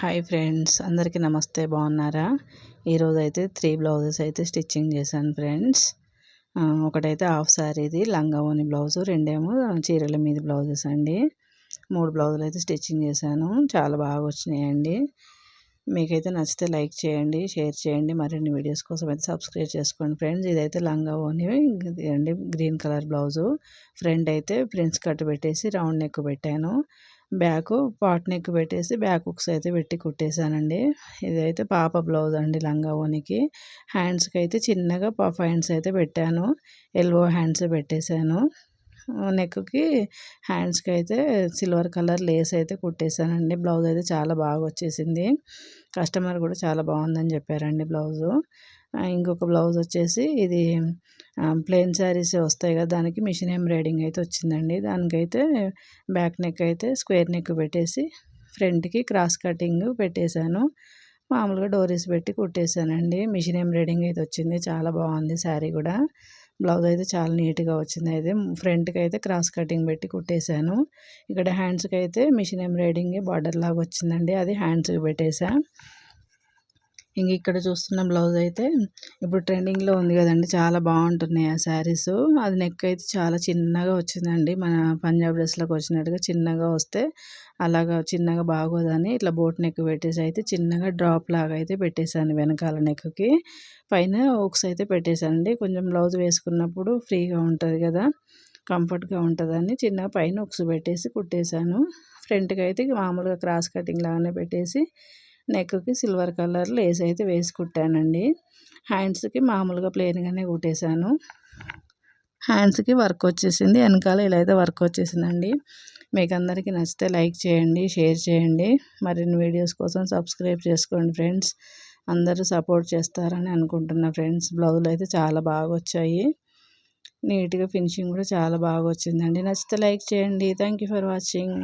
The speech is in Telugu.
హాయ్ ఫ్రెండ్స్, అందరికీ నమస్తే. బాగున్నారా? ఈరోజు అయితే 3 బ్లౌజెస్ అయితే స్టిచ్చింగ్ చేశాను ఫ్రెండ్స్. ఒకటైతే హాఫ్ శారీది లంగా ఓని బ్లౌజు, రెండేమో చీరల మీద బ్లౌజెస్ అండి. 3 బ్లౌజులు అయితే స్టిచ్చింగ్ చేశాను. చాలా బాగా వచ్చినాయండి. మీకైతే నచ్చితే లైక్ చేయండి, షేర్ చేయండి. మరిన్ని వీడియోస్ కోసం అయితే సబ్స్క్రైబ్ చేసుకోండి ఫ్రెండ్స్. ఇదైతే లంగా ఓని అండి, గ్రీన్ కలర్ బ్లౌజు. ఫ్రంట్ అయితే ప్రిన్స్ కట్ పెట్టేసి రౌండ్ నెక్ పెట్టాను. బ్యాక్ పాట్ నెక్ పెట్టేసి బ్యాక్ హుక్స్ అయితే పెట్టి కుట్టేశానండి. ఇదైతే పాప బ్లౌజ్ అండి లంగా ఓనికి. హ్యాండ్స్కి అయితే చిన్నగా పఫ్ హ్యాండ్స్ అయితే పెట్టాను. ఎల్బో హ్యాండ్స్ పెట్టేశాను. నెక్కి హ్యాండ్స్కి అయితే సిల్వర్ కలర్ లేస్ అయితే కుట్టేశానండి. బ్లౌజ్ అయితే చాలా బాగా వచ్చేసింది. కస్టమర్ కూడా చాలా బాగుందని చెప్పారండి బ్లౌజు. ఇంకొక బ్లౌజ్ వచ్చేసి ఇది ప్లెయిన్ శారీస్ వస్తాయి కదా, దానికి మిషన్ ఎంబ్రాయిడింగ్ అయితే వచ్చిందండి. దానికైతే బ్యాక్ నెక్ అయితే స్క్వేర్ నెక్ పెట్టేసి ఫ్రంట్కి క్రాస్ కటింగ్ పెట్టేశాను. మామూలుగా డోరీస్ పెట్టి కుట్టేశానండి. మిషన్ ఎంబ్రాయిడింగ్ అయితే వచ్చింది. చాలా బాగుంది శారీ కూడా. బ్లౌజ్ అయితే చాలా నీట్గా వచ్చింది. అయితే ఫ్రంట్కి అయితే క్రాస్ కటింగ్ పెట్టి కుట్టేశాను. ఇక్కడ హ్యాండ్స్కి అయితే మిషన్ ఎంబ్రాయిడింగ్ బార్డర్ లాగా వచ్చిందండి, అది హ్యాండ్స్కి పెట్టేశా. ఇంక ఇక్కడ చూస్తున్న బ్లౌజ్ అయితే ఇప్పుడు ట్రెండింగ్లో ఉంది కదండి, చాలా బాగుంటున్నాయి ఆ శారీస్. అది నెక్ అయితే చాలా చిన్నగా వచ్చిందండి, మన పంజాబ్ డ్రెస్లోకి వచ్చినట్టుగా చిన్నగా వస్తే అలాగా చిన్నగా బాగోదని ఇట్లా బోట్ నెక్ పెట్టేసి అయితే చిన్నగా డ్రాప్ లాగా అయితే పెట్టేశాను వెనకాల నెక్కి. పైన హుక్స్ అయితే పెట్టేశానండి. కొంచెం బ్లౌజ్ వేసుకున్నప్పుడు ఫ్రీగా ఉంటుంది కదా, కంఫర్ట్గా ఉంటుందని చిన్నగా పైన హుక్స్ పెట్టేసి కుట్టేశాను. ఫ్రంట్కి అయితే మామూలుగా క్రాస్ కటింగ్ లాగానే పెట్టేసి నెక్కి సిల్వర్ కలర్ లేస్ అయితే వేసి కుట్టానండి. హ్యాండ్స్కి మామూలుగా ప్లెయిన్గానే కుట్టేశాను. హ్యాండ్స్కి వర్క్ వచ్చేసింది, వెనకాల ఇలా అయితే వర్క్ వచ్చేసిందండి. మీకు అందరికీ నచ్చితే లైక్ చేయండి, షేర్ చేయండి. మరిన్ని వీడియోస్ కోసం సబ్స్క్రైబ్ చేసుకోండి ఫ్రెండ్స్. అందరూ సపోర్ట్ చేస్తారని అనుకుంటున్నా ఫ్రెండ్స్. బ్లౌజులు అయితే చాలా బాగా వచ్చాయి. నీట్గా ఫినిషింగ్ కూడా చాలా బాగా వచ్చిందండి. నచ్చితే లైక్ చేయండి. Thank you for watching.